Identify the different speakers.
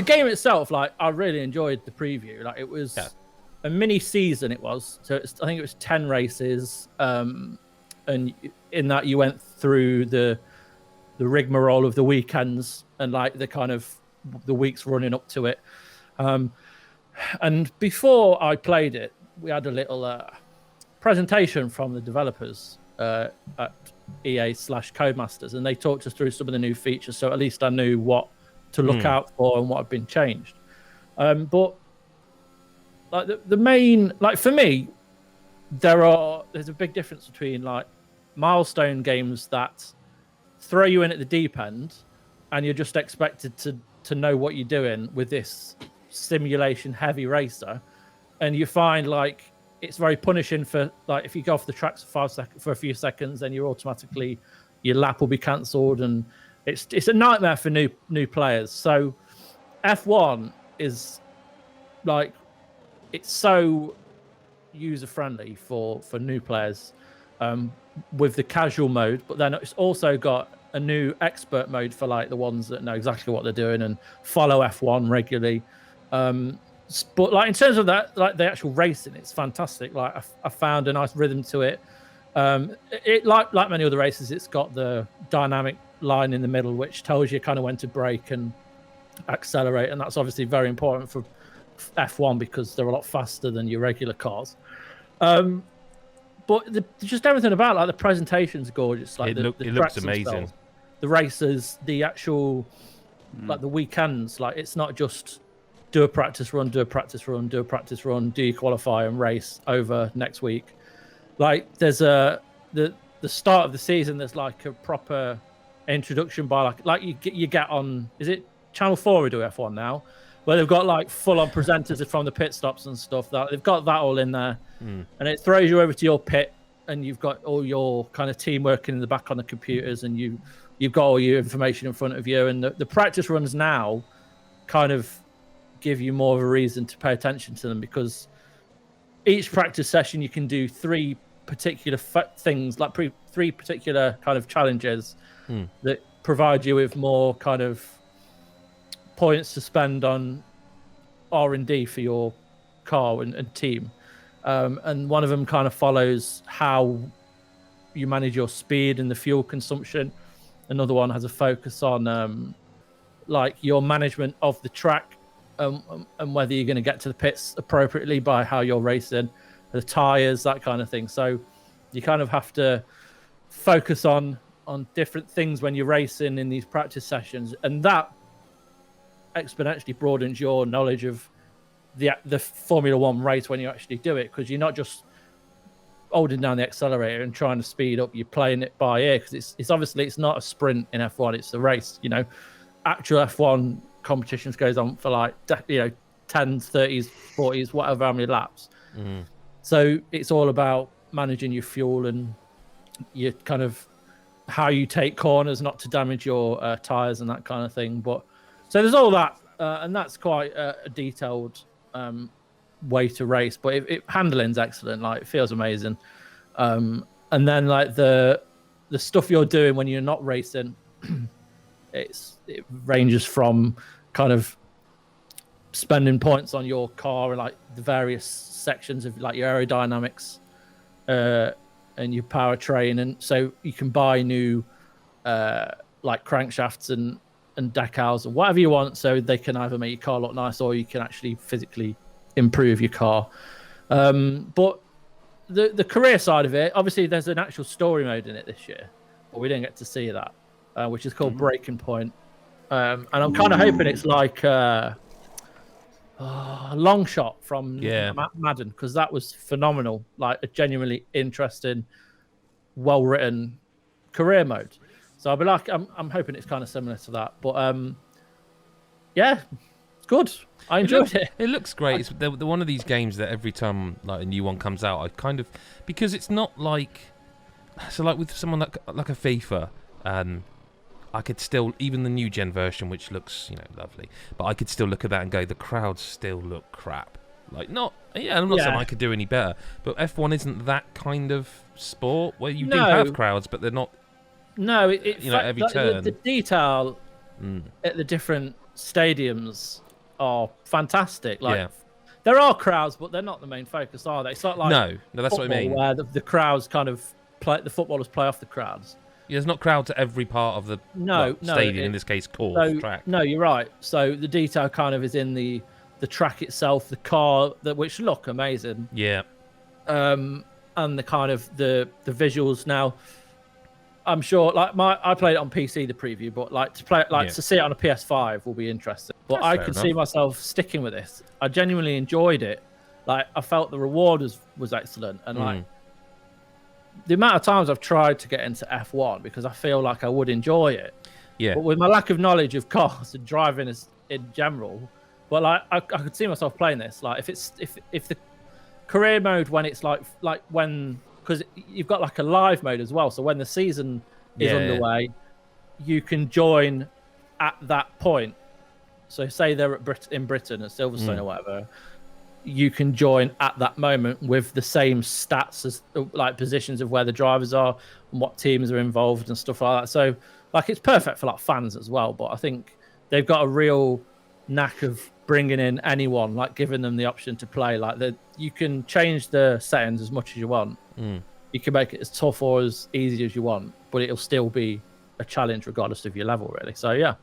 Speaker 1: the game itself, like I really enjoyed the preview. Like it was a mini season. It was I think it was 10 races, and in that you went through the rigmarole of the weekends and like the kind of the weeks running up to it. And before I played it, we had a little presentation from the developers at EA/Codemasters, and they talked us through some of the new features. So at least I knew what to look out for and what had been changed. But like the main, like for me, there's a big difference between like milestone games that throw you in at the deep end and you're just expected to know what you're doing with this simulation heavy racer, and you find like it's very punishing for like if you go off the tracks for a few seconds, then you're automatically your lap will be cancelled, and it's a nightmare for new players. So F1 is like it's so user friendly for new players with the casual mode, but then it's also got a new expert mode for like the ones that know exactly what they're doing and follow F1 regularly. But like in terms of that, like the actual racing, it's fantastic. Like I found a nice rhythm to it. It like many other races, it's got the dynamic line in the middle, which tells you kind of when to brake and accelerate, and that's obviously very important for F1 because they're a lot faster than your regular cars. But just everything about like the presentation's gorgeous. Like
Speaker 2: it looks amazing.
Speaker 1: The races, the actual like the weekends, like it's not just do a practice run, do a practice run, do a practice run, do you qualify and race over next week. Like there's the start of the season, there's like a proper introduction by like you get on, is it Channel 4 we do F1 now, where they've got like full on presenters from the pit stops and stuff. That they've got that all in there, and it throws you over to your pit, and you've got all your kind of team working in the back on the computers, and you've got all your information in front of you. And the practice runs now kind of give you more of a reason to pay attention to them, because each practice session you can do three particular things, like three particular kind of challenges that provide you with more kind of points to spend on R&D for your car and team. And one of them kind of follows how you manage your speed and the fuel consumption. Another one has a focus on like your management of the track, and whether you're going to get to the pits appropriately by how you're racing, the tires, that kind of thing. So you kind of have to focus on different things when you're racing in these practice sessions, and that exponentially broadens your knowledge of the Formula One race when you actually do it, because you're not just holding down the accelerator and trying to speed up. You're playing it by ear, because it's obviously it's not a sprint in F1, it's a race. You know, actual F1 competitions goes on for like 10s, 30s, 40s, whatever, how many laps. So it's all about managing your fuel and your kind of how you take corners not to damage your tires and that kind of thing. But so there's all that, and that's quite a detailed way to race. But handling's excellent. Like it feels amazing. And then like the stuff you're doing when you're not racing, it ranges from kind of spending points on your car and like the various sections of like your aerodynamics and your powertrain, and so you can buy new like crankshafts and decals and whatever you want, so they can either make your car look nice or you can actually physically improve your car. But the career side of it, obviously there's an actual story mode in it this year, but we didn't get to see that, which is called Breaking Point. And I'm kind of hoping it's like a long shot from Madden, because that was phenomenal, like a genuinely interesting, well-written career mode. So I'll be like, I'm hoping it's kind of similar to that. But yeah, it's good. I enjoyed it.
Speaker 2: It looks great. It's the one of these games that every time like a new one comes out, I kind of, because it's not like, so like with someone like a FIFA, I could still, even the new gen version, which looks, lovely, but I could still look at that and go, the crowds still look crap. Like, I'm not saying I could do any better, but F1 isn't that kind of sport where you do have crowds, but they're not.
Speaker 1: No,
Speaker 2: every turn.
Speaker 1: The detail at the different stadiums are fantastic. Like there are crowds, but they're not the main focus, are they? It's not like
Speaker 2: no, that's what I mean.
Speaker 1: Where the crowds kind of play, the footballers play off the crowds.
Speaker 2: Yeah, there's not crowds at every part of the stadium. In this case, track.
Speaker 1: No, you're right. So the detail kind of is in the track itself, the car which look amazing.
Speaker 2: Yeah.
Speaker 1: And the kind of the visuals now. I'm sure, like I played it on PC, the preview, but like to play it, to see it on a PS5 will be interesting. But
Speaker 2: That's
Speaker 1: I could see myself sticking with this. I genuinely enjoyed it. Like I felt the reward was excellent, and like the amount of times I've tried to get into F1 because I feel like I would enjoy it.
Speaker 2: Yeah.
Speaker 1: But with my lack of knowledge of cars and driving in general, but like I could see myself playing this. Like if the career mode when it's like when. Because you've got like a live mode as well, so when the season is underway, you can join at that point. So say they're in Britain at Silverstone or whatever, you can join at that moment with the same stats as like positions of where the drivers are and what teams are involved and stuff like that. So like it's perfect for like fans as well. But I think they've got a real knack of bringing in anyone, like giving them the option to play. Like you can change the settings as much as you want. You can make it as tough or as easy as you want, but it'll still be a challenge regardless of your level, really. So yeah,